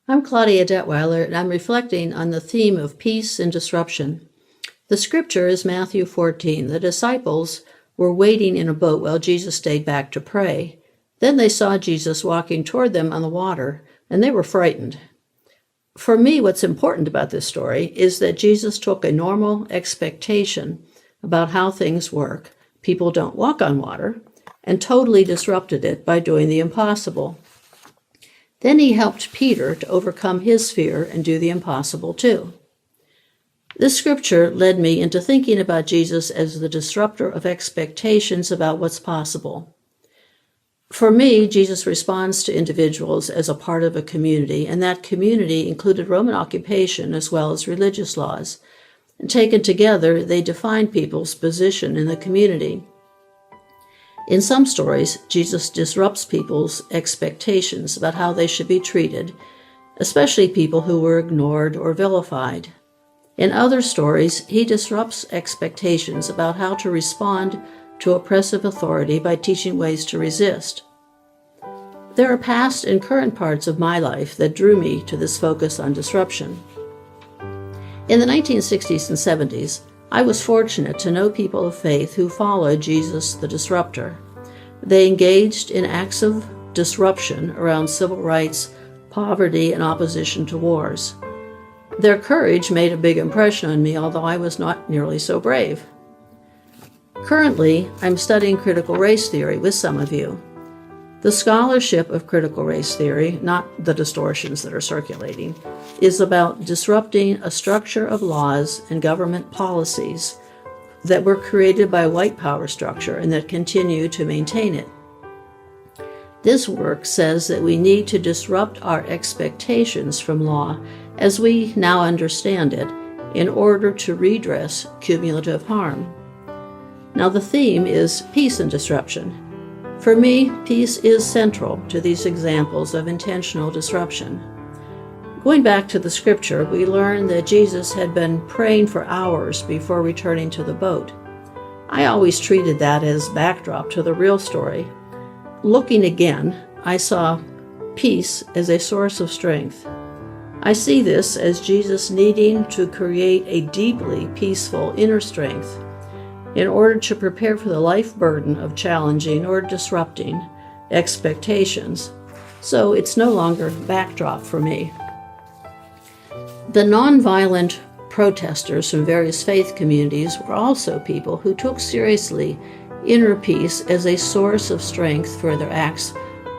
I'm Claudia Detwiler, and I'm reflecting on the theme of peace and disruption. The scripture is Matthew 14. The disciples were waiting in a boat while Jesus stayed back to pray. Then they saw Jesus walking toward them on the water, and they were frightened. For me, what's important about this story is that Jesus took a normal expectation about how things work, people don't walk on water, and totally disrupted it by doing the impossible. Then he helped Peter to overcome his fear and do the impossible too. This scripture led me into thinking about Jesus as the disruptor of expectations about what's possible. For me, Jesus responds to individuals as a part of a community, and that community included Roman occupation as well as religious laws. And taken together, they define people's position in the community. In some stories, Jesus disrupts people's expectations about how they should be treated, especially people who were ignored or vilified. In other stories, he disrupts expectations about how to respond to oppressive authority by teaching ways to resist. There are past and current parts of my life that drew me to this focus on disruption. In the 1960s and 70s, I was fortunate to know people of faith who followed Jesus the Disruptor. They engaged in acts of disruption around civil rights, poverty, and opposition to wars. Their courage made a big impression on me, although I was not nearly so brave. Currently, I'm studying critical race theory with some of you. The scholarship of critical race theory, not the distortions that are circulating, is about disrupting a structure of laws and government policies that were created by white power structure and that continue to maintain it. This work says that we need to disrupt our expectations from law as we now understand it in order to redress cumulative harm. Now the theme is peace and disruption. For me, peace is central to these examples of intentional disruption. Going back to the scripture, we learn that Jesus had been praying for hours before returning to the boat. I always treated that as backdrop to the real story. Looking again, I saw peace as a source of strength. I see this as Jesus needing to create a deeply peaceful inner strength in order to prepare for the life burden of challenging or disrupting expectations. So it's no longer backdrop for me. The nonviolent protesters from various faith communities were also people who took seriously inner peace as a source of strength for their acts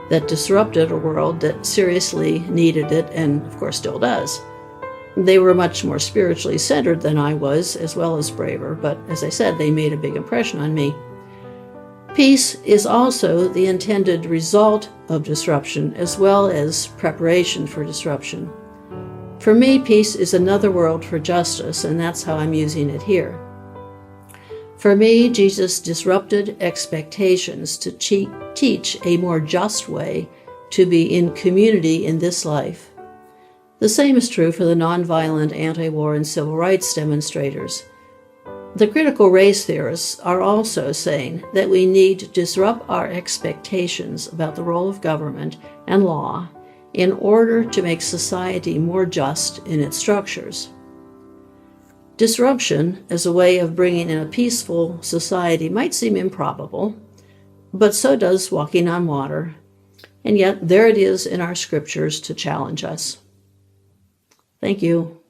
that disrupted a world that seriously needed it and, of course, still does. They were much more spiritually centered than I was, as well as braver, but as I said, they made a big impression on me. Peace is also the intended result of disruption, as well as preparation for disruption. For me, peace is another world for justice, and that's how I'm using it here. For me, Jesus disrupted expectations to teach a more just way to be in community in this life. The same is true for the nonviolent anti-war and civil rights demonstrators. The critical race theorists are also saying that we need to disrupt our expectations about the role of government and law in order to make society more just in its structures. Disruption as a way of bringing in a peaceful society might seem improbable, but so does walking on water, and yet there it is in our scriptures to challenge us. Thank you.